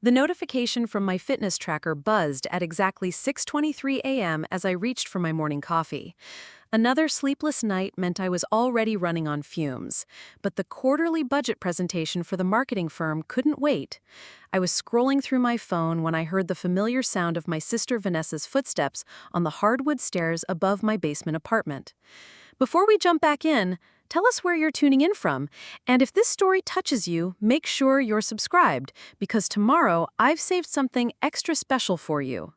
The notification from my fitness tracker buzzed at exactly 6:23 a.m. as I reached for my morning coffee. Another sleepless night meant I was already running on fumes, but the quarterly budget presentation for the marketing firm couldn't wait. I was scrolling through my phone when I heard the familiar sound of my sister Vanessa's footsteps on the hardwood stairs above my basement apartment. Before we jump back in, tell us where you're tuning in from, and if this story touches you, make sure you're subscribed, because tomorrow I've saved something extra special for you.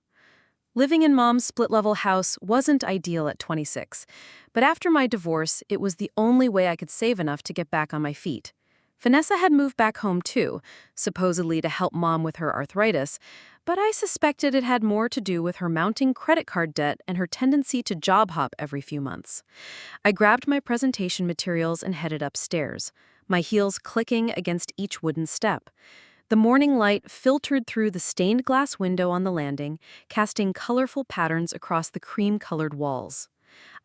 Living in Mom's split-level house wasn't ideal at 26, but after my divorce, it was the only way I could save enough to get back on my feet. Vanessa had moved back home too, supposedly to help Mom with her arthritis, but I suspected it had more to do with her mounting credit card debt and her tendency to job hop every few months. I grabbed my presentation materials and headed upstairs, my heels clicking against each wooden step. The morning light filtered through the stained glass window on the landing, casting colorful patterns across the cream-colored walls.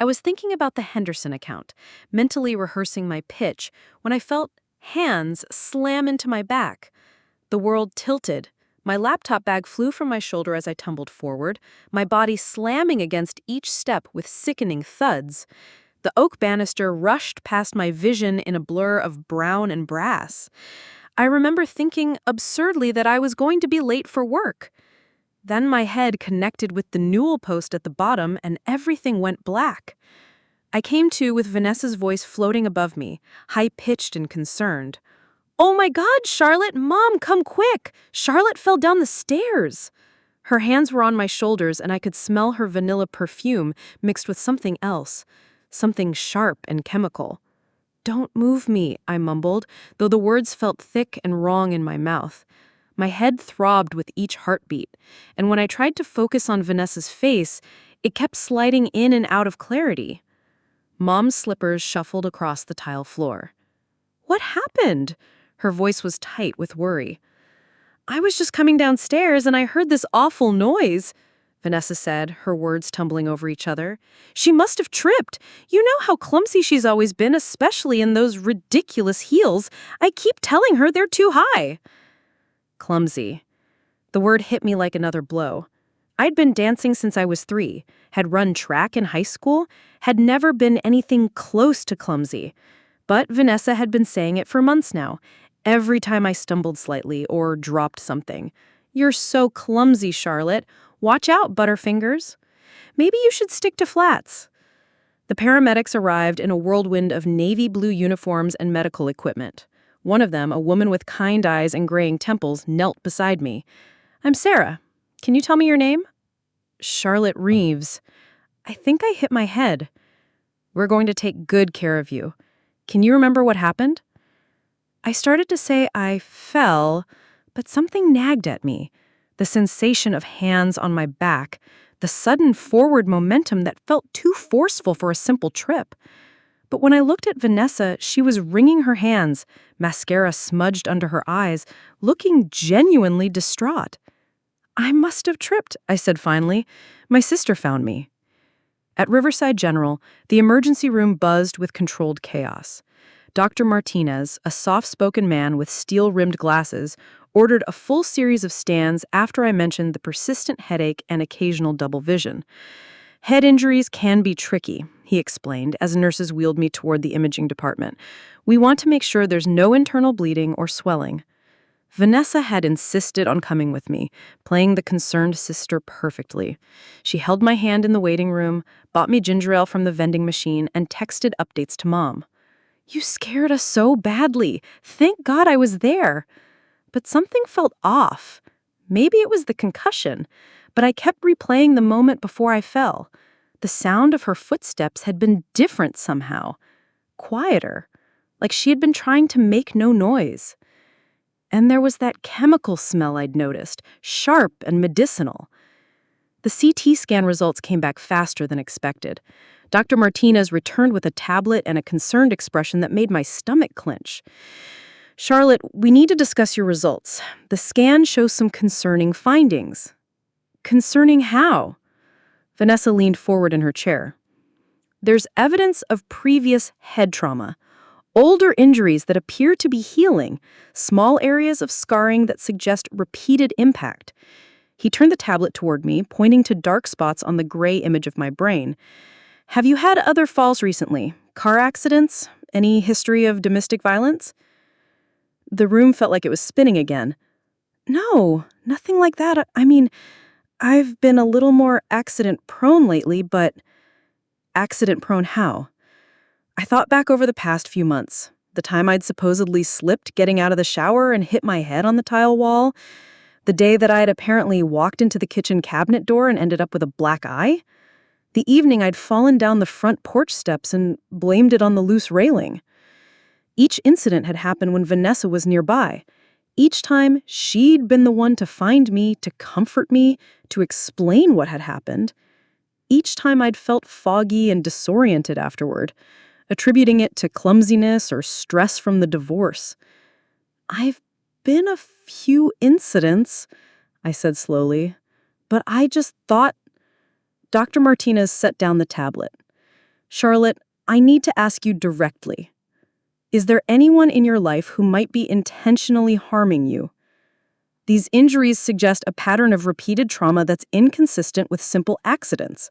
I was thinking about the Henderson account, mentally rehearsing my pitch, when I felt hands slam into my back. The world tilted. My laptop bag flew from my shoulder as I tumbled forward, my body slamming against each step with sickening thuds. The oak banister rushed past my vision in a blur of brown and brass. I remember thinking absurdly that I was going to be late for work. Then my head connected with the newel post at the bottom and everything went black. I came to with Vanessa's voice floating above me, high-pitched and concerned. "Oh my God, Charlotte! Mom, come quick! Charlotte fell down the stairs!" Her hands were on my shoulders and I could smell her vanilla perfume mixed with something else, something sharp and chemical. "Don't move me," I mumbled, though the words felt thick and wrong in my mouth. My head throbbed with each heartbeat, and when I tried to focus on Vanessa's face, it kept sliding in and out of clarity. Mom's slippers shuffled across the tile floor. "What happened?" Her voice was tight with worry. "I was just coming downstairs and I heard this awful noise," Vanessa said, her words tumbling over each other. "She must have tripped. You know how clumsy she's always been, especially in those ridiculous heels. I keep telling her they're too high." Clumsy. The word hit me like another blow. I'd been dancing since I was 3, had run track in high school, had never been anything close to clumsy. But Vanessa had been saying it for months now, every time I stumbled slightly or dropped something. "You're so clumsy, Charlotte. Watch out, Butterfingers. Maybe you should stick to flats." The paramedics arrived in a whirlwind of navy blue uniforms and medical equipment. One of them, a woman with kind eyes and graying temples, knelt beside me. "I'm Sarah. Can you tell me your name?" "Charlotte Reeves. I think I hit my head." "We're going to take good care of you. Can you remember what happened?" I started to say I fell, but something nagged at me. The sensation of hands on my back, the sudden forward momentum that felt too forceful for a simple trip. But when I looked at Vanessa, she was wringing her hands, mascara smudged under her eyes, looking genuinely distraught. "I must have tripped," I said finally. "My sister found me." At Riverside General, the emergency room buzzed with controlled chaos. Dr. Martinez, a soft-spoken man with steel-rimmed glasses, ordered a full series of scans after I mentioned the persistent headache and occasional double vision. "Head injuries can be tricky," he explained as nurses wheeled me toward the imaging department. "We want to make sure there's no internal bleeding or swelling." Vanessa had insisted on coming with me, playing the concerned sister perfectly. She held my hand in the waiting room, bought me ginger ale from the vending machine, and texted updates to Mom. "You scared us so badly. Thank God I was there." But something felt off. Maybe it was the concussion, but I kept replaying the moment before I fell. The sound of her footsteps had been different somehow. Quieter, like she had been trying to make no noise. And there was that chemical smell I'd noticed, sharp and medicinal. The CT scan results came back faster than expected. Dr. Martinez returned with a tablet and a concerned expression that made my stomach clench. "Charlotte, we need to discuss your results. The scan shows some concerning findings." "Concerning how?" Vanessa leaned forward in her chair. "There's evidence of previous head trauma. Older injuries that appear to be healing, small areas of scarring that suggest repeated impact. He turned the tablet toward me, pointing to dark spots on the gray image of my brain. Have you had other falls recently? Car accidents? Any history of domestic violence? The room felt like it was spinning again. No, nothing like that. I mean, I've been a little more accident-prone lately, but accident-prone how? I thought back over the past few months. The time I'd supposedly slipped getting out of the shower and hit my head on the tile wall. The day that I had apparently walked into the kitchen cabinet door and ended up with a black eye. The evening I'd fallen down the front porch steps and blamed it on the loose railing. Each incident had happened when Vanessa was nearby. Each time, she'd been the one to find me, to comfort me, to explain what had happened. Each time I'd felt foggy and disoriented afterward, attributing it to clumsiness or stress from the divorce. I've been a few incidents, I said slowly, but I just thought... Dr. Martinez set down the tablet. Charlotte, I need to ask you directly. Is there anyone in your life who might be intentionally harming you? These injuries suggest a pattern of repeated trauma that's inconsistent with simple accidents.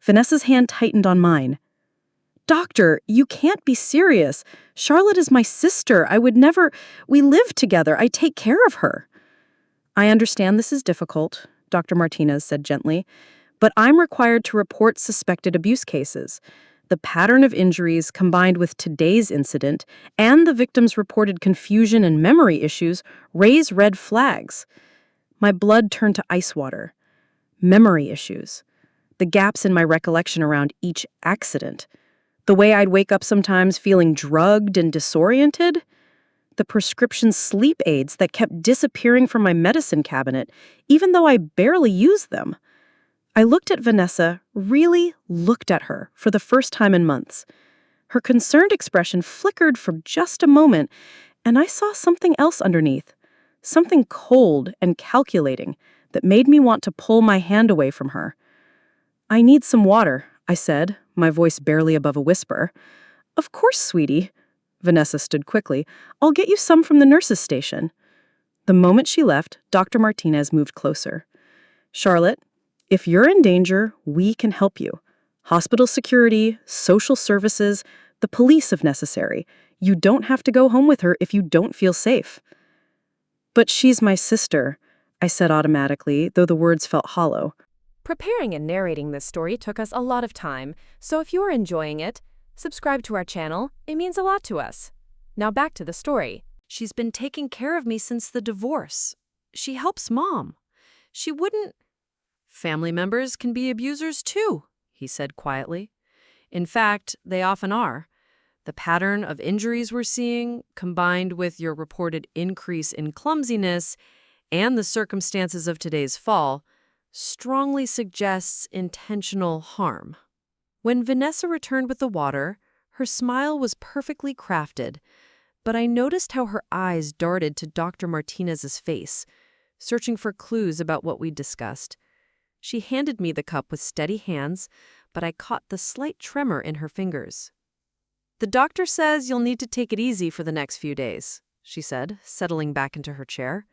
Vanessa's hand tightened on mine. Doctor, you can't be serious. Charlotte is my sister. I would never... We live together. I take care of her. I understand this is difficult, Dr. Martinez said gently, but I'm required to report suspected abuse cases. The pattern of injuries combined with today's incident and the victim's reported confusion and memory issues raise red flags. My blood turned to ice water. Memory issues. The gaps in my recollection around each accident. The way I'd wake up sometimes feeling drugged and disoriented. The prescription sleep aids that kept disappearing from my medicine cabinet, even though I barely used them. I looked at Vanessa, really looked at her for the first time in months. Her concerned expression flickered for just a moment, and I saw something else underneath. Something cold and calculating that made me want to pull my hand away from her. I need some water, I said, my voice barely above a whisper. Of course, sweetie. Vanessa stood quickly. I'll get you some from the nurse's station. The moment she left, Dr. Martinez moved closer. Charlotte, if you're in danger, we can help you. Hospital security, social services, the police if necessary. You don't have to go home with her if you don't feel safe. But she's my sister, I said automatically, though the words felt hollow. Preparing and narrating this story took us a lot of time, so if you're enjoying it, subscribe to our channel. It means a lot to us. Now back to the story. She's been taking care of me since the divorce. She helps Mom. She wouldn't... Family members can be abusers too, he said quietly. In fact, they often are. The pattern of injuries we're seeing, combined with your reported increase in clumsiness and the circumstances of today's fall, strongly suggests intentional harm. When Vanessa returned with the water, her smile was perfectly crafted, but I noticed how her eyes darted to Dr. Martinez's face, searching for clues about what we'd discussed. She handed me the cup with steady hands, but I caught the slight tremor in her fingers. The doctor says you'll need to take it easy for the next few days, she said, settling back into her chair.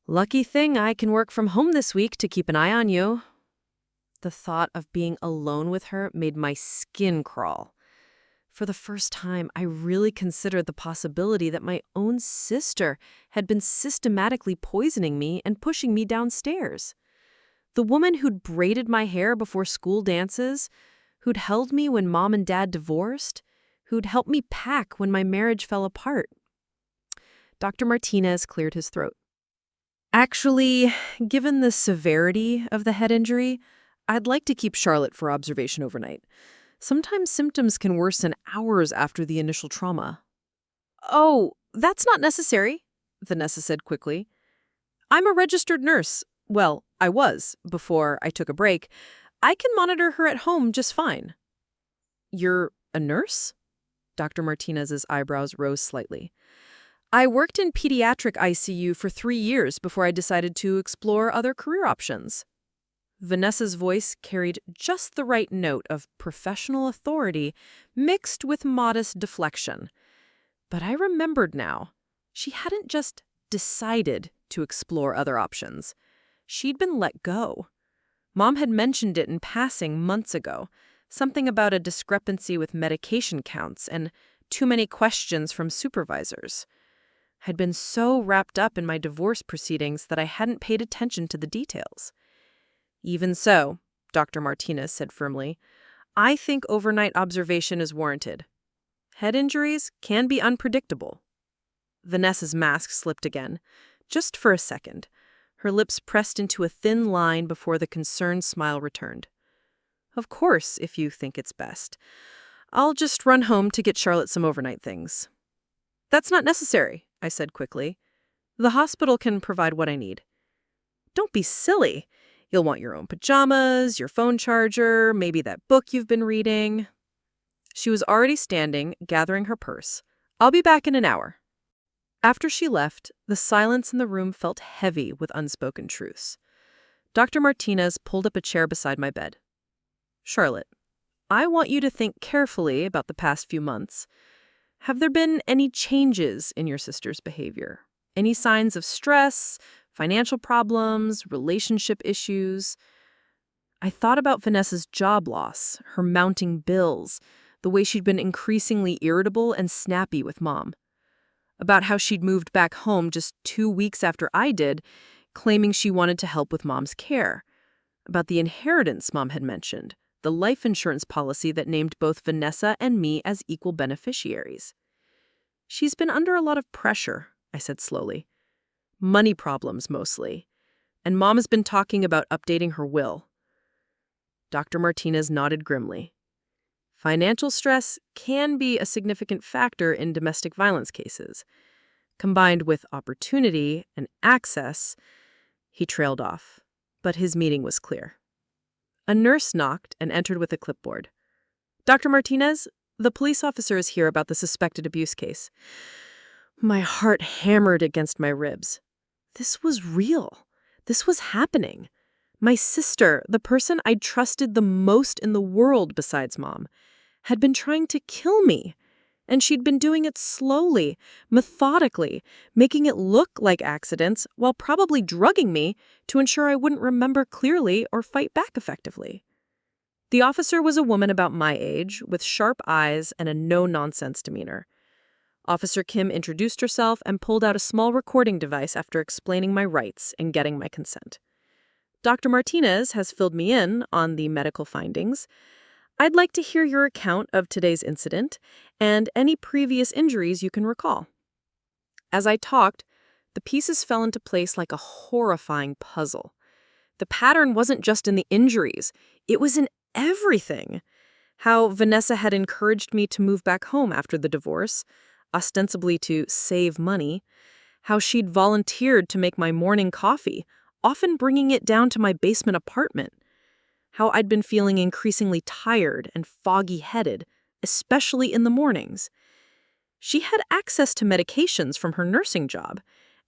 Lucky thing I can work from home this week to keep an eye on you. The thought of being alone with her made my skin crawl. For the first time, I really considered the possibility that my own sister had been systematically poisoning me and pushing me downstairs. The woman who'd braided my hair before school dances, who'd held me when Mom and Dad divorced, who'd helped me pack when my marriage fell apart. Dr. Martinez cleared his throat. Actually, given the severity of the head injury, I'd like to keep Charlotte for observation overnight. Sometimes symptoms can worsen hours after the initial trauma. Oh, that's not necessary, Vanessa said quickly. I'm a registered nurse. Well, I was, before I took a break. I can monitor her at home just fine. You're a nurse? Dr. Martinez's eyebrows rose slightly. I worked in pediatric ICU for 3 years before I decided to explore other career options. Vanessa's voice carried just the right note of professional authority mixed with modest deflection. But I remembered now. She hadn't just decided to explore other options. She'd been let go. Mom had mentioned it in passing months ago, something about a discrepancy with medication counts and too many questions from supervisors. I'd been so wrapped up in my divorce proceedings that I hadn't paid attention to the details. Even so, Dr. Martinez said firmly, I think overnight observation is warranted. Head injuries can be unpredictable. Vanessa's mask slipped again, just for a second. Her lips pressed into a thin line before the concerned smile returned. Of course, if you think it's best. I'll just run home to get Charlotte some overnight things. That's not necessary, I said quickly. The hospital can provide what I need. Don't be silly. You'll want your own pajamas, your phone charger, maybe that book you've been reading. She was already standing, gathering her purse. I'll be back in an hour. After she left, the silence in the room felt heavy with unspoken truths. Dr. Martinez pulled up a chair beside my bed. Charlotte, I want you to think carefully about the past few months. Have there been any changes in your sister's behavior? Any signs of stress, financial problems, relationship issues? I thought about Vanessa's job loss, her mounting bills, the way she'd been increasingly irritable and snappy with Mom. About how she'd moved back home just 2 weeks after I did, claiming she wanted to help with Mom's care. About the inheritance Mom had mentioned, the life insurance policy that named both Vanessa and me as equal beneficiaries. She's been under a lot of pressure, I said slowly. Money problems, mostly. And Mom has been talking about updating her will. Dr. Martinez nodded grimly. Financial stress can be a significant factor in domestic violence cases. Combined with opportunity and access, he trailed off, but his meaning was clear. A nurse knocked and entered with a clipboard. Dr. Martinez, the police officer is here about the suspected abuse case. My heart hammered against my ribs. This was real. This was happening. My sister, the person I'd trusted the most in the world besides Mom, had been trying to kill me. And she'd been doing it slowly, methodically, making it look like accidents while probably drugging me to ensure I wouldn't remember clearly or fight back effectively. The officer was a woman about my age, with sharp eyes and a no-nonsense demeanor. Officer Kim introduced herself and pulled out a small recording device after explaining my rights and getting my consent. Dr. Martinez has filled me in on the medical findings. I'd like to hear your account of today's incident and any previous injuries you can recall. As I talked, the pieces fell into place like a horrifying puzzle. The pattern wasn't just in the injuries, it was in everything. How Vanessa had encouraged me to move back home after the divorce, ostensibly to save money. How she'd volunteered to make my morning coffee, often bringing it down to my basement apartment. How I'd been feeling increasingly tired and foggy-headed, especially in the mornings. She had access to medications from her nursing job,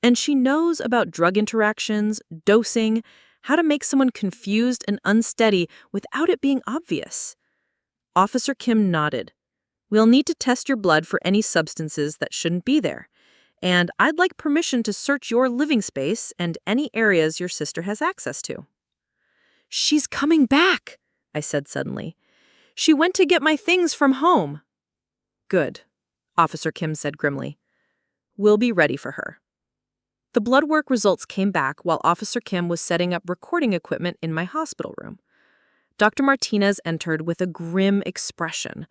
and she knows about drug interactions, dosing, how to make someone confused and unsteady without it being obvious. Officer Kim nodded. We'll need to test your blood for any substances that shouldn't be there, and I'd like permission to search your living space and any areas your sister has access to. She's coming back, I said suddenly. She went to get my things from home. Good, Officer Kim said grimly. We'll be ready for her. The blood work results came back while Officer Kim was setting up recording equipment in my hospital room. Dr. Martinez entered with a grim expression,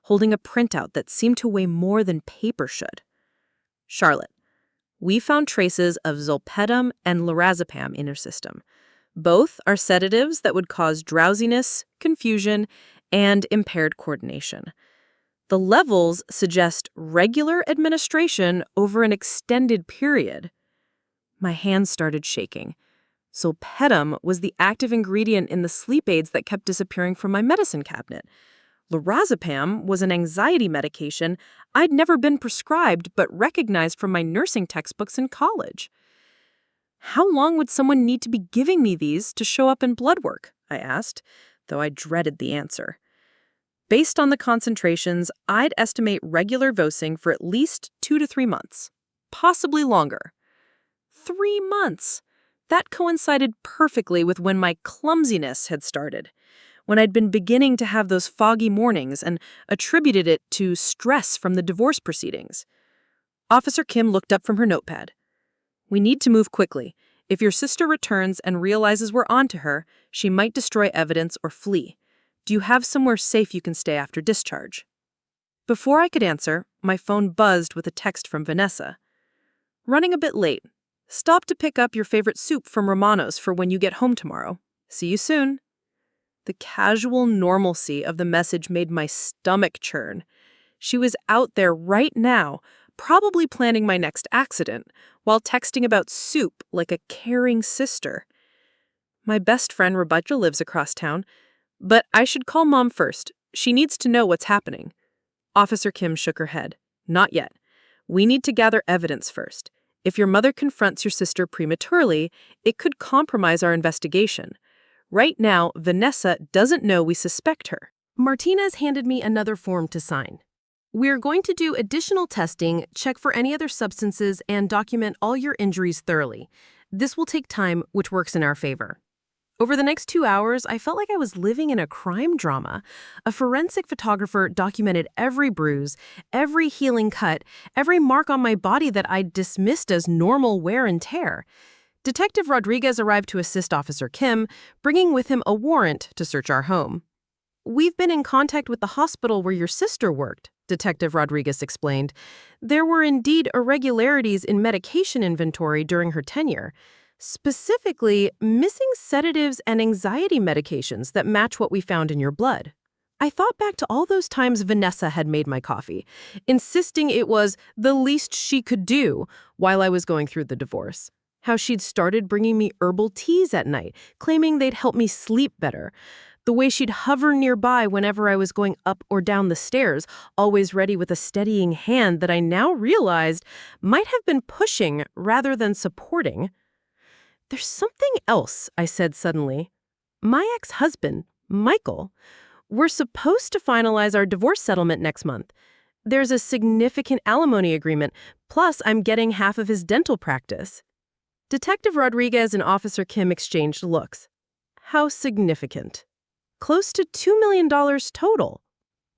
holding a printout that seemed to weigh more than paper should. Charlotte, we found traces of zolpidem and lorazepam in her system. Both are sedatives that would cause drowsiness, confusion, and impaired coordination. The levels suggest regular administration over an extended period. My hands started shaking. Zolpidem was the active ingredient in the sleep aids that kept disappearing from my medicine cabinet. Lorazepam was an anxiety medication I'd never been prescribed but recognized from my nursing textbooks in college. How long would someone need to be giving me these to show up in blood work? I asked, though I dreaded the answer. Based on the concentrations, I'd estimate regular dosing for at least 2 to 3 months, possibly longer. 3 months! That coincided perfectly with when my clumsiness had started, when I'd been beginning to have those foggy mornings and attributed it to stress from the divorce proceedings. Officer Kim looked up from her notepad. We need to move quickly. If your sister returns and realizes we're onto her, she might destroy evidence or flee. Do you have somewhere safe you can stay after discharge? Before I could answer, my phone buzzed with a text from Vanessa. Running a bit late. Stop to pick up your favorite soup from Romano's for when you get home tomorrow. See you soon. The casual normalcy of the message made my stomach churn. She was out there right now, probably planning my next accident, while texting about soup like a caring sister. My best friend Rebecca lives across town, but I should call Mom first. She needs to know what's happening. Officer Kim shook her head. Not yet. We need to gather evidence first. If your mother confronts your sister prematurely, it could compromise our investigation. Right now, Vanessa doesn't know we suspect her. Martinez handed me another form to sign. We're going to do additional testing, check for any other substances, and document all your injuries thoroughly. This will take time, which works in our favor. Over the next 2 hours, I felt like I was living in a crime drama. A forensic photographer documented every bruise, every healing cut, every mark on my body that I'd dismissed as normal wear and tear. Detective Rodriguez arrived to assist Officer Kim, bringing with him a warrant to search our home. We've been in contact with the hospital where your sister worked, Detective Rodriguez explained. There were indeed irregularities in medication inventory during her tenure. Specifically, missing sedatives and anxiety medications that match what we found in your blood. I thought back to all those times Vanessa had made my coffee, insisting it was the least she could do while I was going through the divorce. How she'd started bringing me herbal teas at night, claiming they'd help me sleep better. The way she'd hover nearby whenever I was going up or down the stairs, always ready with a steadying hand that I now realized might have been pushing rather than supporting. There's something else, I said suddenly. My ex-husband, Michael, we're supposed to finalize our divorce settlement next month. There's a significant alimony agreement, plus I'm getting half of his dental practice. Detective Rodriguez and Officer Kim exchanged looks. How significant? Close to $2 million total.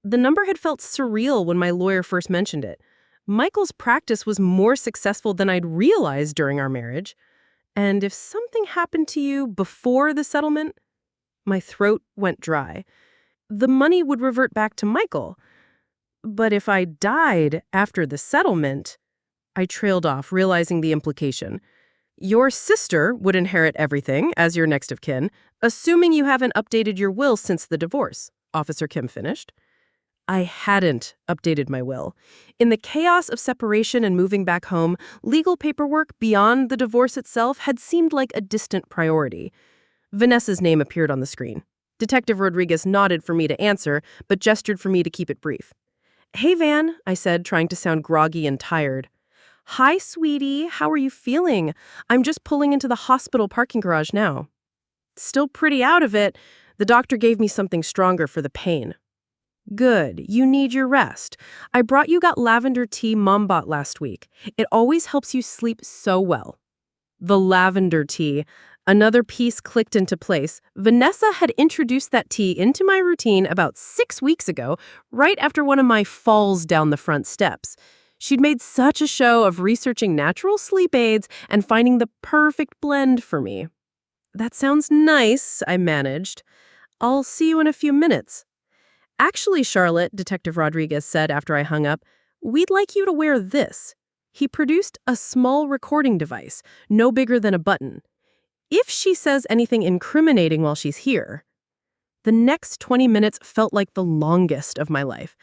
The number had felt surreal when my lawyer first mentioned it. Michael's practice was more successful than I'd realized during our marriage. And if something happened to you before the settlement, my throat went dry. The money would revert back to Michael. But if I died after the settlement, I trailed off, realizing the implication. Your sister would inherit everything as your next of kin, assuming you haven't updated your will since the divorce, Officer Kim finished. I hadn't updated my will. In the chaos of separation and moving back home, legal paperwork beyond the divorce itself had seemed like a distant priority. Vanessa's name appeared on the screen. Detective Rodriguez nodded for me to answer, but gestured for me to keep it brief. Hey, Van, I said, trying to sound groggy and tired. Hi, sweetie. How are you feeling? I'm just pulling into the hospital parking garage now. Still pretty out of it. The doctor gave me something stronger for the pain. Good. You need your rest. I brought you that lavender tea Mom bought last week. It always helps you sleep so well. The lavender tea. Another piece clicked into place. Vanessa had introduced that tea into my routine about 6 weeks ago, right after one of my falls down the front steps. She'd made such a show of researching natural sleep aids and finding the perfect blend for me. That sounds nice, I managed. I'll see you in a few minutes. Actually, Charlotte, Detective Rodriguez said after I hung up, we'd like you to wear this. He produced a small recording device, no bigger than a button. If she says anything incriminating while she's here. The next 20 minutes felt like the longest of my life.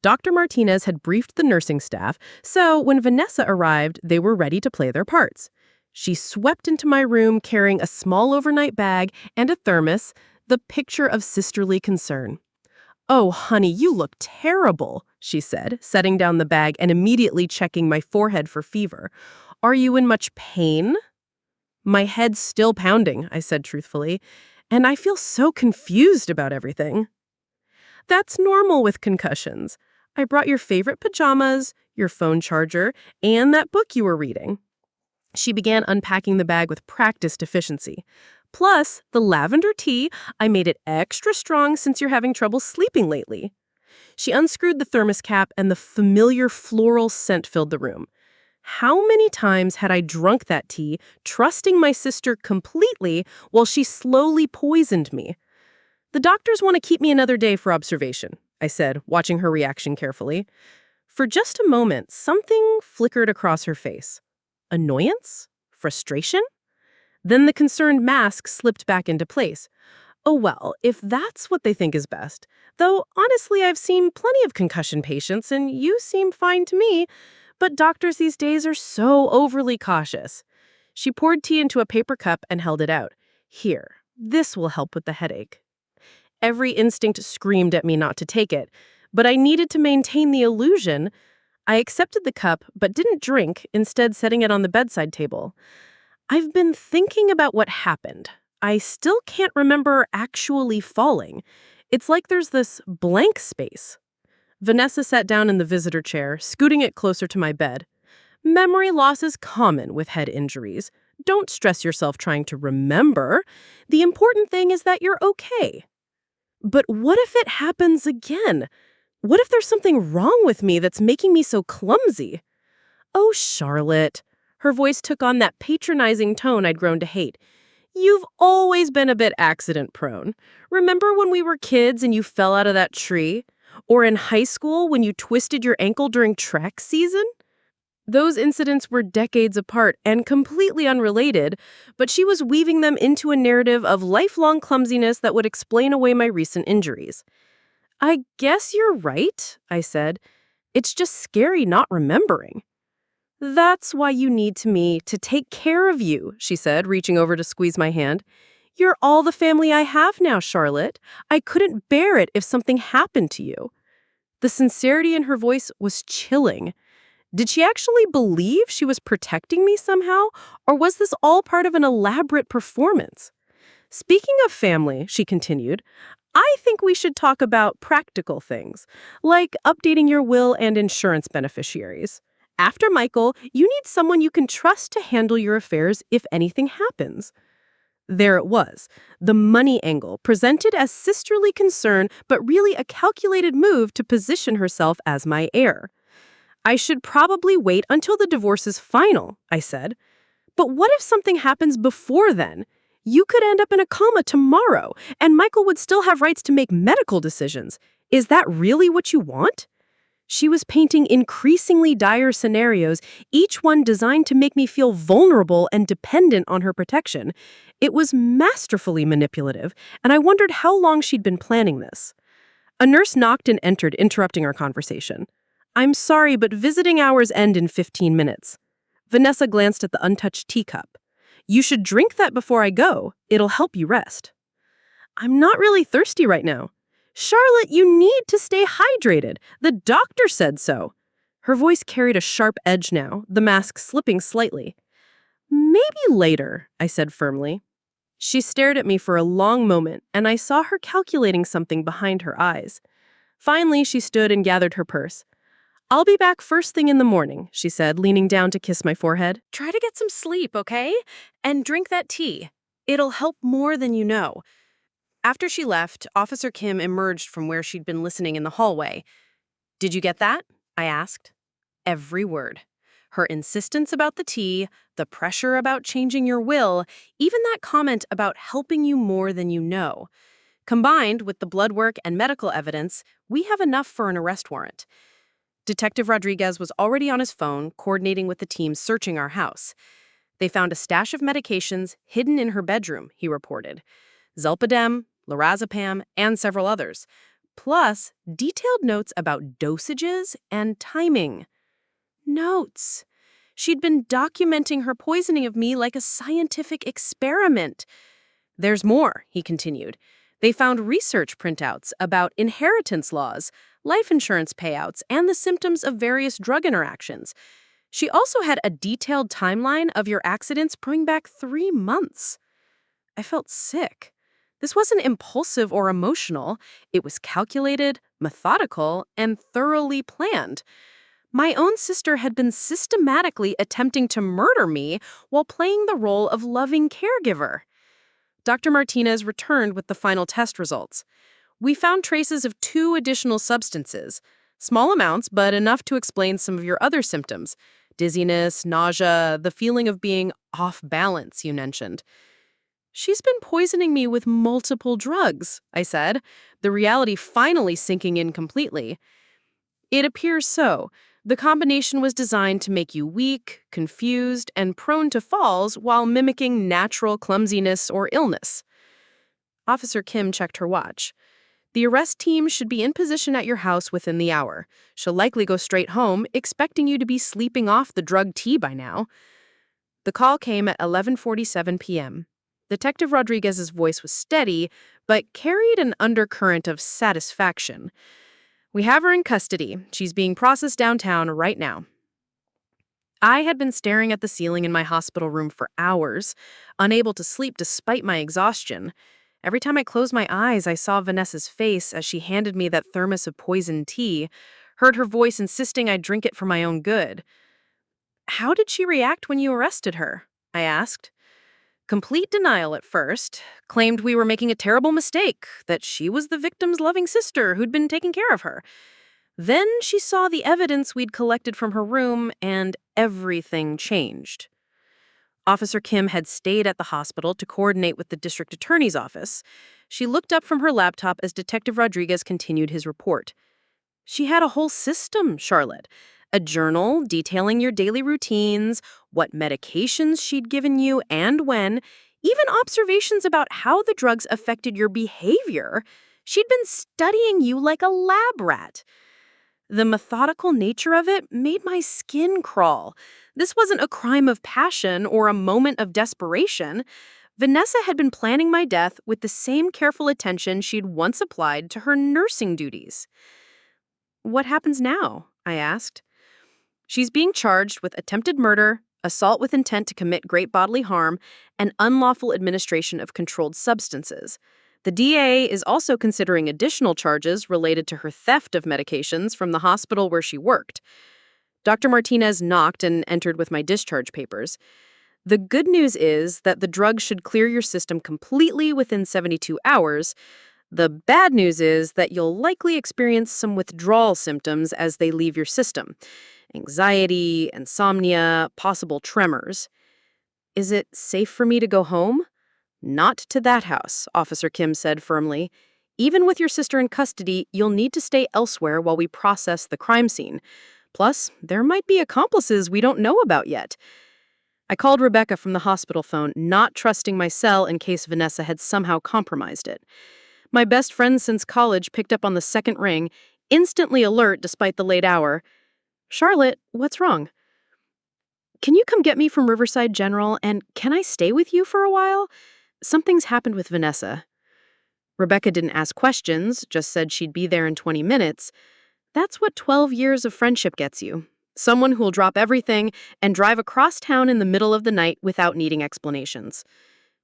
Dr. Martinez had briefed the nursing staff, so when Vanessa arrived, they were ready to play their parts. She swept into my room carrying a small overnight bag and a thermos, the picture of sisterly concern. Oh, honey, you look terrible, she said, setting down the bag and immediately checking my forehead for fever. Are you in much pain? My head's still pounding, I said truthfully, and I feel so confused about everything. That's normal with concussions. I brought your favorite pajamas, your phone charger, and that book you were reading. She began unpacking the bag with practiced efficiency. Plus, the lavender tea, I made it extra strong since you're having trouble sleeping lately. She unscrewed the thermos cap and the familiar floral scent filled the room. How many times had I drunk that tea, trusting my sister completely while she slowly poisoned me? The doctors want to keep me another day for observation, I said, watching her reaction carefully. For just a moment, something flickered across her face. Annoyance? Frustration? Then the concerned mask slipped back into place. Oh well, if that's what they think is best. Though, honestly, I've seen plenty of concussion patients, and you seem fine to me. But doctors these days are so overly cautious. She poured tea into a paper cup and held it out. Here, this will help with the headache. Every instinct screamed at me not to take it, but I needed to maintain the illusion. I accepted the cup, but didn't drink, instead setting it on the bedside table. I've been thinking about what happened. I still can't remember actually falling. It's like there's this blank space. Vanessa sat down in the visitor chair, scooting it closer to my bed. Memory loss is common with head injuries. Don't stress yourself trying to remember. The important thing is that you're okay. But what if it happens again? What if there's something wrong with me that's making me so clumsy? Oh, Charlotte. Her voice took on that patronizing tone I'd grown to hate. You've always been a bit accident-prone. Remember when we were kids and you fell out of that tree? Or in high school when you twisted your ankle during track season? Those incidents were decades apart and completely unrelated, but she was weaving them into a narrative of lifelong clumsiness that would explain away my recent injuries. I guess you're right, I said. It's just scary not remembering. That's why you need me to take care of you, she said, reaching over to squeeze my hand. You're all the family I have now, Charlotte. I couldn't bear it if something happened to you. The sincerity in her voice was chilling. Did she actually believe she was protecting me somehow, or was this all part of an elaborate performance? Speaking of family, she continued, I think we should talk about practical things, like updating your will and insurance beneficiaries. After Michael, you need someone you can trust to handle your affairs if anything happens. There it was, the money angle, presented as sisterly concern, but really a calculated move to position herself as my heir. I should probably wait until the divorce is final, I said. But what if something happens before then? You could end up in a coma tomorrow, and Michael would still have rights to make medical decisions. Is that really what you want? She was painting increasingly dire scenarios, each one designed to make me feel vulnerable and dependent on her protection. It was masterfully manipulative, and I wondered how long she'd been planning this. A nurse knocked and entered, interrupting our conversation. I'm sorry, but visiting hours end in 15 minutes. Vanessa glanced at the untouched teacup. You should drink that before I go. It'll help you rest. I'm not really thirsty right now. Charlotte, you need to stay hydrated. The doctor said so. Her voice carried a sharp edge now, the mask slipping slightly. Maybe later, I said firmly. She stared at me for a long moment, and I saw her calculating something behind her eyes. Finally, she stood and gathered her purse. I'll be back first thing in the morning, she said, leaning down to kiss my forehead. Try to get some sleep, okay? And drink that tea. It'll help more than you know. After she left, Officer Kim emerged from where she'd been listening in the hallway. Did you get that? I asked. Every word. Her insistence about the tea, the pressure about changing your will, even that comment about helping you more than you know. Combined with the blood work and medical evidence, we have enough for an arrest warrant. Detective Rodriguez was already on his phone, coordinating with the team searching our house. They found a stash of medications hidden in her bedroom, he reported. Zolpidem, lorazepam, and several others. Plus, detailed notes about dosages and timing. Notes. She'd been documenting her poisoning of me like a scientific experiment. There's more, he continued. They found research printouts about inheritance laws, life insurance payouts, and the symptoms of various drug interactions. She also had a detailed timeline of your accidents going back 3 months. I felt sick. This wasn't impulsive or emotional. It was calculated, methodical, and thoroughly planned. My own sister had been systematically attempting to murder me while playing the role of loving caregiver. Dr. Martinez returned with the final test results. We found traces of 2 additional substances, small amounts, but enough to explain some of your other symptoms: dizziness, nausea, the feeling of being off balance you mentioned. She's been poisoning me with multiple drugs, I said, the reality finally sinking in completely. It appears so. The combination was designed to make you weak, confused, and prone to falls while mimicking natural clumsiness or illness. Officer Kim checked her watch. The arrest team should be in position at your house within the hour. She'll likely go straight home, expecting you to be sleeping off the drug tea by now. The call came at 11:47 p.m. Detective Rodriguez's voice was steady, but carried an undercurrent of satisfaction. We have her in custody. She's being processed downtown right now. I had been staring at the ceiling in my hospital room for hours, unable to sleep despite my exhaustion. Every time I closed my eyes, I saw Vanessa's face as she handed me that thermos of poisoned tea, heard her voice insisting I drink it for my own good. "How did she react when you arrested her?" I asked. Complete denial at first, claimed we were making a terrible mistake, that she was the victim's loving sister who'd been taking care of her. Then she saw the evidence we'd collected from her room, and everything changed. Officer Kim had stayed at the hospital to coordinate with the district attorney's office. She looked up from her laptop as Detective Rodriguez continued his report. She had a whole system, Charlotte. A journal detailing your daily routines, what medications she'd given you and when, even observations about how the drugs affected your behavior. She'd been studying you like a lab rat. The methodical nature of it made my skin crawl. This wasn't a crime of passion or a moment of desperation. Vanessa had been planning my death with the same careful attention she'd once applied to her nursing duties. "What happens now?" I asked. "She's being charged with attempted murder, assault with intent to commit great bodily harm, and unlawful administration of controlled substances. The DA is also considering additional charges related to her theft of medications from the hospital where she worked." Dr. Martinez knocked and entered with my discharge papers. "The good news is that the drug should clear your system completely within 72 hours. The bad news is that you'll likely experience some withdrawal symptoms as they leave your system. Anxiety, insomnia, possible tremors." "Is it safe for me to go home?" "Not to that house," Officer Kim said firmly. "Even with your sister in custody, you'll need to stay elsewhere while we process the crime scene. Plus, there might be accomplices we don't know about yet." I called Rebecca from the hospital phone, not trusting my cell in case Vanessa had somehow compromised it. My best friend since college picked up on the second ring, instantly alert despite the late hour. "Charlotte, what's wrong?" "Can you come get me from Riverside General, and can I stay with you for a while? Something's happened with Vanessa." Rebecca didn't ask questions, just said she'd be there in 20 minutes. That's what 12 years of friendship gets you. Someone who'll drop everything and drive across town in the middle of the night without needing explanations.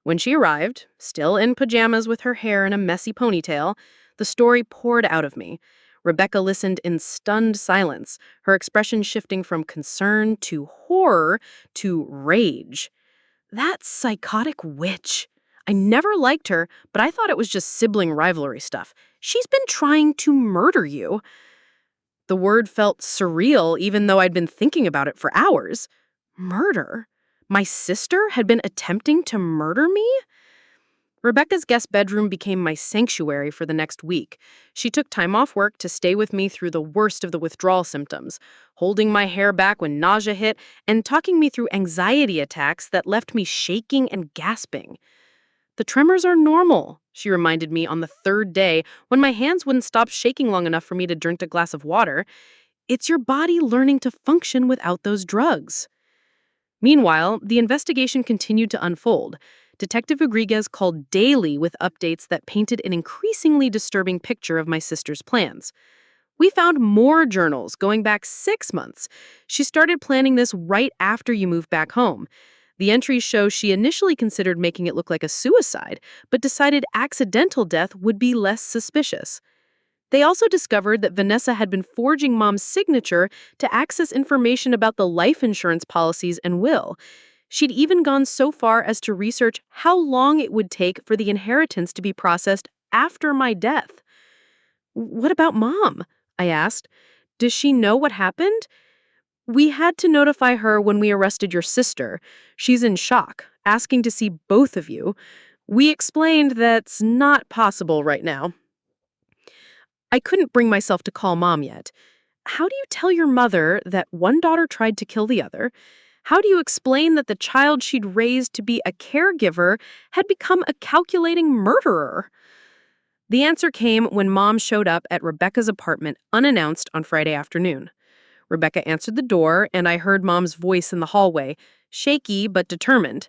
When she arrived, still in pajamas with her hair in a messy ponytail, the story poured out of me. Rebecca listened in stunned silence, her expression shifting from concern to horror to rage. "That psychotic witch. I never liked her, but I thought it was just sibling rivalry stuff. She's been trying to murder you." The word felt surreal even though I'd been thinking about it for hours. Murder? My sister had been attempting to murder me? Rebecca's guest bedroom became my sanctuary for the next week. She took time off work to stay with me through the worst of the withdrawal symptoms, holding my hair back when nausea hit and talking me through anxiety attacks that left me shaking and gasping. "The tremors are normal," she reminded me on the third day when my hands wouldn't stop shaking long enough for me to drink a glass of water. "It's your body learning to function without those drugs." Meanwhile, the investigation continued to unfold. Detective Rodriguez called daily with updates that painted an increasingly disturbing picture of my sister's plans. We found more journals going back 6 months. She started planning this right after you moved back home. The entries show she initially considered making it look like a suicide, but decided accidental death would be less suspicious. They also discovered that Vanessa had been forging Mom's signature to access information about the life insurance policies and will. She'd even gone so far as to research how long it would take for the inheritance to be processed after my death. "What about Mom?" I asked. "Does she know what happened?" "We had to notify her when we arrested your sister. She's in shock, asking to see both of you. We explained that's not possible right now." I couldn't bring myself to call Mom yet. How do you tell your mother that one daughter tried to kill the other? How do you explain that the child she'd raised to be a caregiver had become a calculating murderer? The answer came when Mom showed up at Rebecca's apartment unannounced on Friday afternoon. Rebecca answered the door, and I heard Mom's voice in the hallway, shaky but determined.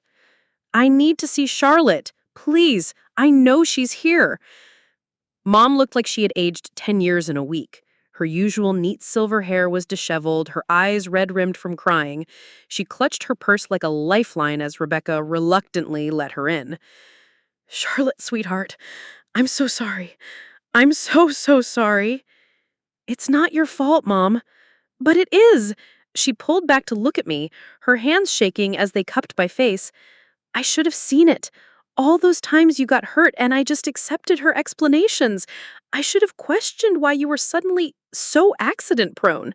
"I need to see Charlotte. Please, I know she's here." Mom looked like she had aged 10 years in a week. Her usual neat silver hair was disheveled, her eyes red-rimmed from crying. She clutched her purse like a lifeline as Rebecca reluctantly let her in. "Charlotte, sweetheart, I'm so sorry. I'm so sorry." "It's not your fault, Mom." "But it is." She pulled back to look at me, her hands shaking as they cupped my face. "I should have seen it. All those times you got hurt and I just accepted her explanations. I should have questioned why you were suddenly so accident-prone."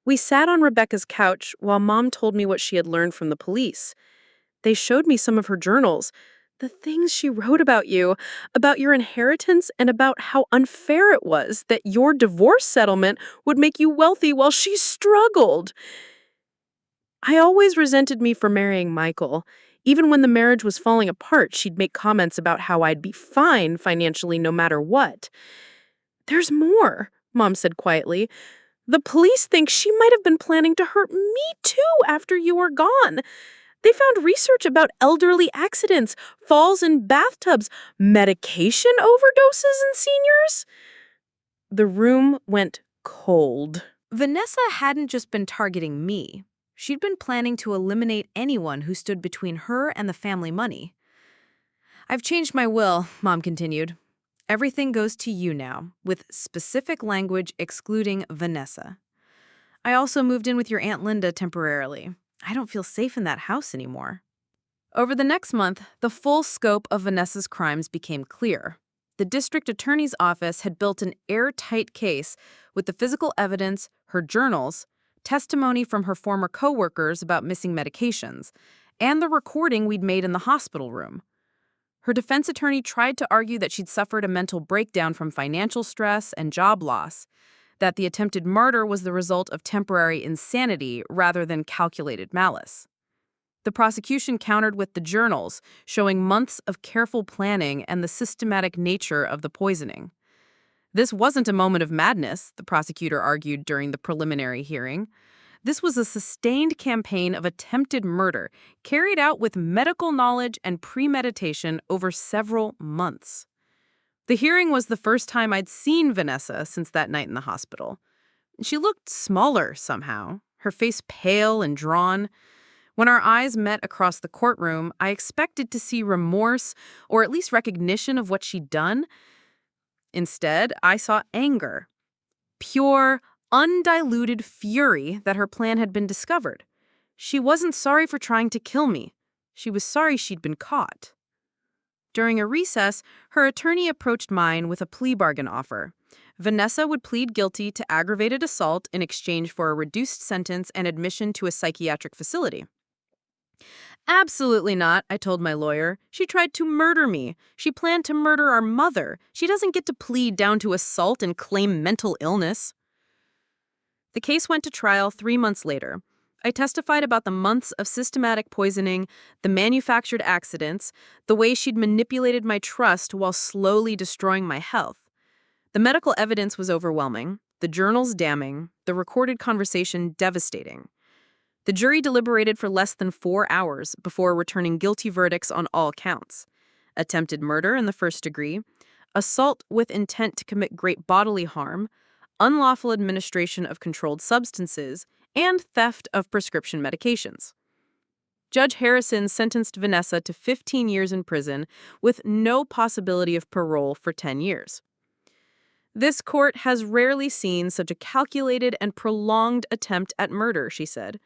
We sat on Rebecca's couch while Mom told me what she had learned from the police. They showed me some of her journals, the things she wrote about your inheritance, and about how unfair it was that your divorce settlement would make you wealthy while she struggled. I always resented me for marrying Michael. Even when the marriage was falling apart, she'd make comments about how I'd be fine financially no matter what. "There's more," Mom said quietly. "The police think she might have been planning to hurt me too after you were gone. They found research about elderly accidents, falls in bathtubs, medication overdoses in seniors." The room went cold. Vanessa hadn't just been targeting me. She'd been planning to eliminate anyone who stood between her and the family money. "I've changed my will," Mom continued. "Everything goes to you now, with specific language excluding Vanessa. I also moved in with your Aunt Linda temporarily. I don't feel safe in that house anymore." Over the next month, the full scope of Vanessa's crimes became clear. The district attorney's office had built an airtight case with the physical evidence, her journals, testimony from her former coworkers about missing medications, and the recording we'd made in the hospital room. Her defense attorney tried to argue that she'd suffered a mental breakdown from financial stress and job loss, that the attempted murder was the result of temporary insanity rather than calculated malice. The prosecution countered with the journals, showing months of careful planning and the systematic nature of the poisoning. This wasn't a moment of madness, the prosecutor argued during the preliminary hearing. This was a sustained campaign of attempted murder, carried out with medical knowledge and premeditation over several months. The hearing was the first time I'd seen Vanessa since that night in the hospital. She looked smaller somehow, her face pale and drawn. When our eyes met across the courtroom, I expected to see remorse or at least recognition of what she'd done. Instead, I saw anger. Pure, undiluted fury that her plan had been discovered. She wasn't sorry for trying to kill me. She was sorry she'd been caught. During a recess, her attorney approached mine with a plea bargain offer. Vanessa would plead guilty to aggravated assault in exchange for a reduced sentence and admission to a psychiatric facility. "Absolutely not," I told my lawyer. "She tried to murder me. She planned to murder our mother. She doesn't get to plead down to assault and claim mental illness." The case went to trial 3 months later. I testified about the months of systematic poisoning, the manufactured accidents, the way she'd manipulated my trust while slowly destroying my health. The medical evidence was overwhelming, the journals damning, the recorded conversation devastating. The jury deliberated for less than 4 hours before returning guilty verdicts on all counts. Attempted murder in the first degree, assault with intent to commit great bodily harm, unlawful administration of controlled substances, and theft of prescription medications. Judge Harrison sentenced Vanessa to 15 years in prison with no possibility of parole for 10 years. This court has rarely seen such a calculated and prolonged attempt at murder, she said.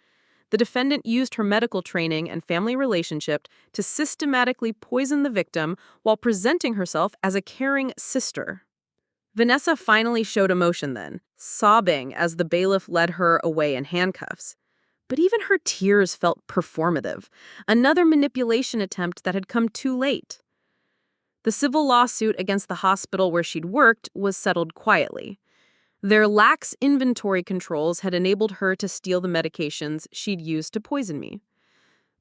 The defendant used her medical training and family relationship to systematically poison the victim while presenting herself as a caring sister. Vanessa finally showed emotion then, sobbing as the bailiff led her away in handcuffs. But even her tears felt performative, another manipulation attempt that had come too late. The civil lawsuit against the hospital where she'd worked was settled quietly. Their lax inventory controls had enabled her to steal the medications she'd used to poison me.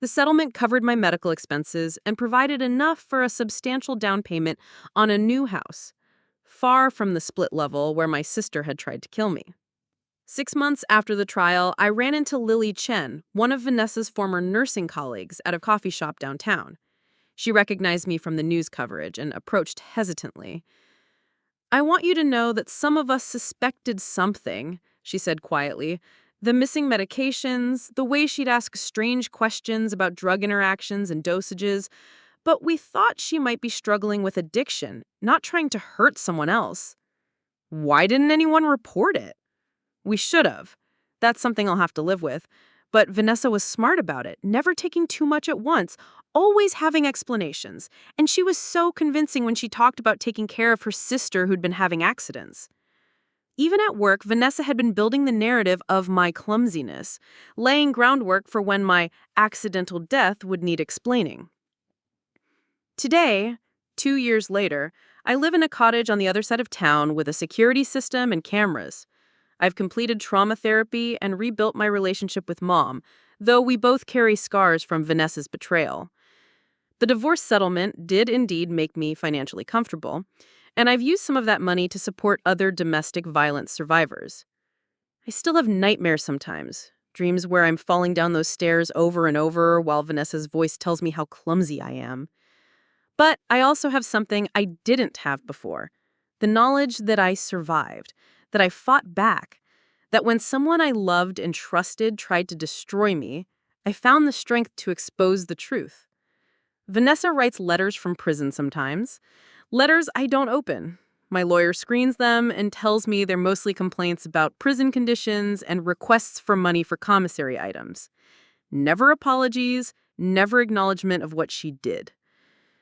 The settlement covered my medical expenses and provided enough for a substantial down payment on a new house, far from the split level where my sister had tried to kill me. 6 months after the trial, I ran into Lily Chen, one of Vanessa's former nursing colleagues, at a coffee shop downtown. She recognized me from the news coverage and approached hesitantly. "I want you to know that some of us suspected something," she said quietly. "The missing medications, the way she'd ask strange questions about drug interactions and dosages. But we thought she might be struggling with addiction, not trying to hurt someone else." "Why didn't anyone report it?" "We should have. That's something I'll have to live with. But Vanessa was smart about it, never taking too much at once, always having explanations. And she was so convincing when she talked about taking care of her sister who'd been having accidents." Even at work, Vanessa had been building the narrative of my clumsiness, laying groundwork for when my accidental death would need explaining. Today, 2 years later, I live in a cottage on the other side of town with a security system and cameras. I've completed trauma therapy and rebuilt my relationship with Mom, though we both carry scars from Vanessa's betrayal. The divorce settlement did indeed make me financially comfortable, and I've used some of that money to support other domestic violence survivors. I still have nightmares sometimes, dreams where I'm falling down those stairs over and over while Vanessa's voice tells me how clumsy I am. But I also have something I didn't have before, the knowledge that I survived, that I fought back, that when someone I loved and trusted tried to destroy me, I found the strength to expose the truth. Vanessa writes letters from prison sometimes, letters I don't open. My lawyer screens them and tells me they're mostly complaints about prison conditions and requests for money for commissary items. Never apologies, never acknowledgement of what she did.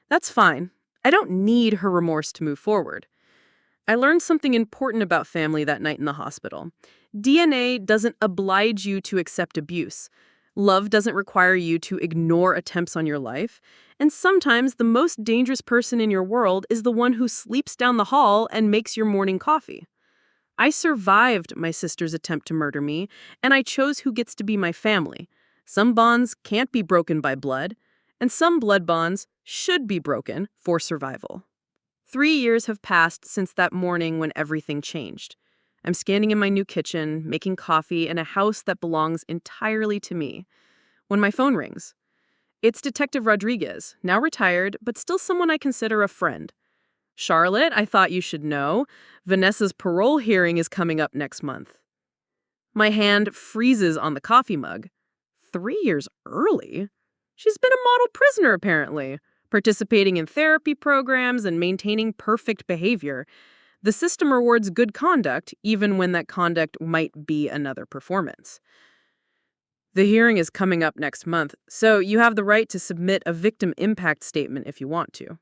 That's fine. I don't need her remorse to move forward. I learned something important about family that night in the hospital. DNA doesn't oblige you to accept abuse. Love doesn't require you to ignore attempts on your life. And sometimes the most dangerous person in your world is the one who sleeps down the hall and makes your morning coffee. I survived my sister's attempt to murder me, and I chose who gets to be my family. Some bonds can't be broken by blood, and some blood bonds should be broken for survival. 3 years have passed since that morning when everything changed. I'm standing in my new kitchen, making coffee in a house that belongs entirely to me, when my phone rings. It's Detective Rodriguez, now retired, but still someone I consider a friend. "Charlotte, I thought you should know. Vanessa's parole hearing is coming up next month." My hand freezes on the coffee mug. 3 years early? She's been a model prisoner, apparently, participating in therapy programs and maintaining perfect behavior. The system rewards good conduct, even when that conduct might be another performance. "The hearing is coming up next month, so you have the right to submit a victim impact statement if you want to."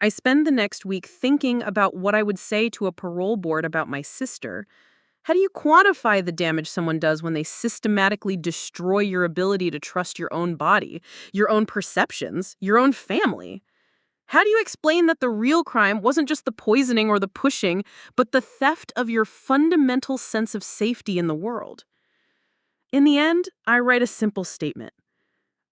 I spend the next week thinking about what I would say to a parole board about my sister. How do you quantify the damage someone does when they systematically destroy your ability to trust your own body, your own perceptions, your own family? How do you explain that the real crime wasn't just the poisoning or the pushing, but the theft of your fundamental sense of safety in the world? In the end, I write a simple statement.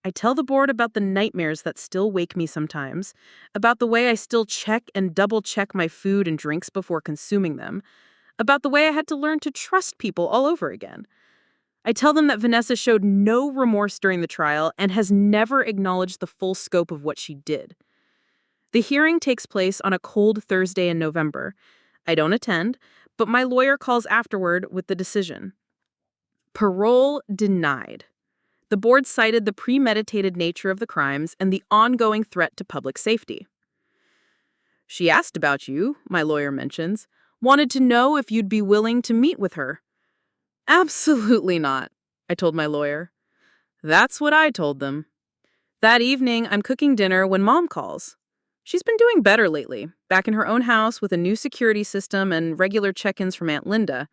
I tell the board about the nightmares that still wake me sometimes, about the way I still check and double-check my food and drinks before consuming them, about the way I had to learn to trust people all over again. I tell them that Vanessa showed no remorse during the trial and has never acknowledged the full scope of what she did. The hearing takes place on a cold Thursday in November. I don't attend, But my lawyer calls afterward with the decision. Parole denied. The board cited the premeditated nature of the crimes and the ongoing threat to public safety. She asked about you, my lawyer mentions, wanted to know if you'd be willing to meet with her. Absolutely not, I told my lawyer. That's what I told them. That evening, I'm cooking dinner when Mom calls. She's been doing better lately, back in her own house with a new security system and regular check-ins from Aunt Linda.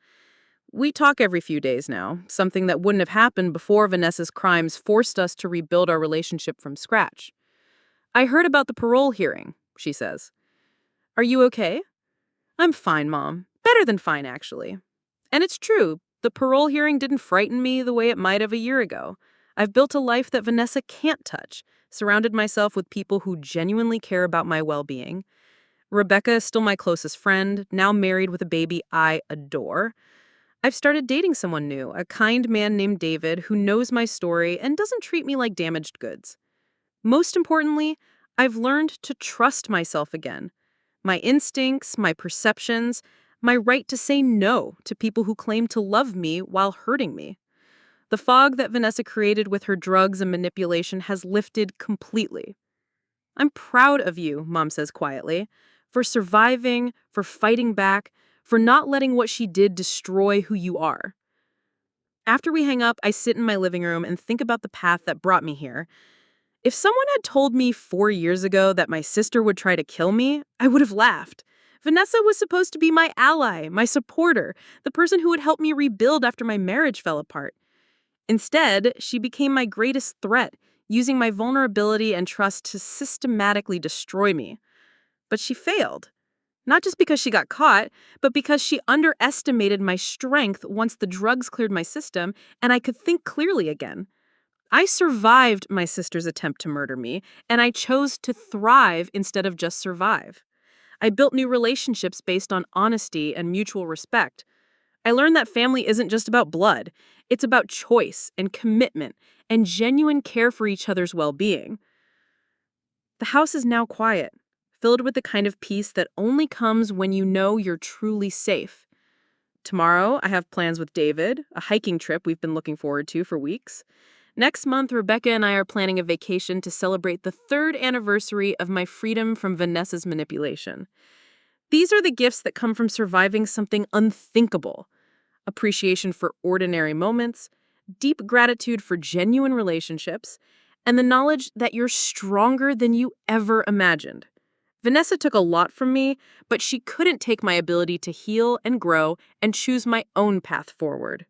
We talk every few days now, something that wouldn't have happened before Vanessa's crimes forced us to rebuild our relationship from scratch. I heard about the parole hearing, she says. Are you okay? I'm fine, Mom. Better than fine, actually. And it's true, the parole hearing didn't frighten me the way it might have a year ago. I've built a life that Vanessa can't touch, surrounded myself with people who genuinely care about my well-being. Rebecca is still my closest friend, now married with a baby I adore. I've started dating someone new, a kind man named David who knows my story and doesn't treat me like damaged goods. Most importantly, I've learned to trust myself again. My instincts, my perceptions, my right to say no to people who claim to love me while hurting me. The fog that Vanessa created with her drugs and manipulation has lifted completely. I'm proud of you, Mom says quietly, for surviving, for fighting back, for not letting what she did destroy who you are. After we hang up, I sit in my living room and think about the path that brought me here. If someone had told me 4 years ago that my sister would try to kill me, I would have laughed. Vanessa was supposed to be my ally, my supporter, the person who would help me rebuild after my marriage fell apart. Instead, she became my greatest threat, using my vulnerability and trust to systematically destroy me. But she failed. Not just because she got caught, but because she underestimated my strength once the drugs cleared my system and I could think clearly again. I survived my sister's attempt to murder me, and I chose to thrive instead of just survive. I built new relationships based on honesty and mutual respect. I learned that family isn't just about blood. It's about choice and commitment and genuine care for each other's well-being. The house is now quiet, filled with the kind of peace that only comes when you know you're truly safe. Tomorrow, I have plans with David, a hiking trip we've been looking forward to for weeks. Next month, Rebecca and I are planning a vacation to celebrate the 3rd anniversary of my freedom from Vanessa's manipulation. These are the gifts that come from surviving something unthinkable. Appreciation for ordinary moments, deep gratitude for genuine relationships, and the knowledge that you're stronger than you ever imagined. Vanessa took a lot from me, but she couldn't take my ability to heal and grow and choose my own path forward.